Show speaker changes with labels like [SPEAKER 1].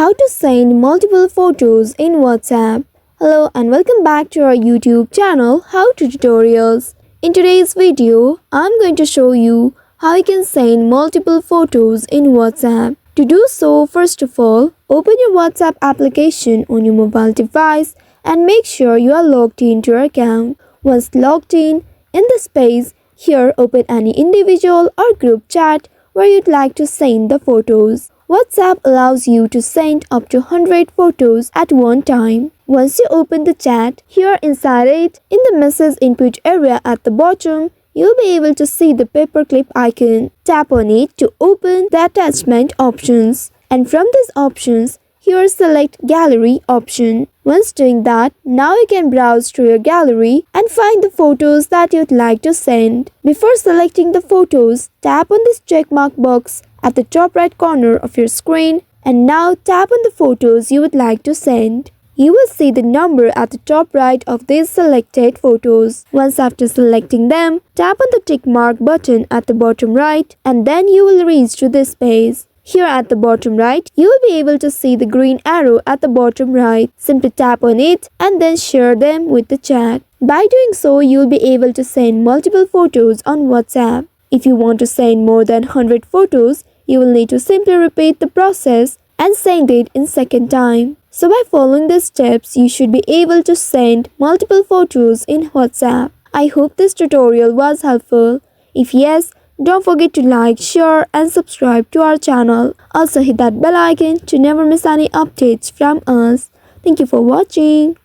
[SPEAKER 1] How to send multiple photos in WhatsApp. Hello and welcome back to our YouTube channel How to Tutorials. In today's video, I'm going to show you how you can send multiple photos in WhatsApp. To do so, first of all, open your WhatsApp application on your mobile device and make sure you are logged into your account. Once logged in the space, here open any individual or group chat where you'd like to send the photos. WhatsApp allows you to send up to 100 photos at one time. Once you open the chat, here inside it, in the message input area at the bottom, you'll be able to see the paperclip icon. Tap on it to open the attachment options. And from these options, here select gallery option. Once doing that, now you can browse through your gallery and find the photos that you'd like to send. Before selecting the photos, tap on this checkmark box at the top right corner of your screen and now tap on the photos you would like to send. You will see the number at the top right of these selected photos. Once after selecting them, tap on the tick mark button at the bottom right and then you will reach to this page. Here at the bottom right, you will be able to see the green arrow at the bottom right. Simply tap on it and then share them with the chat. By doing so, you will be able to send multiple photos on WhatsApp. If you want to send more than 100 photos, you will need to simply repeat the process and send it in second time. So by following these steps, you should be able to send multiple photos in WhatsApp. I hope this tutorial was helpful. If yes, don't forget to like, share and subscribe to our channel. Also hit that bell icon to never miss any updates from us. Thank you for watching.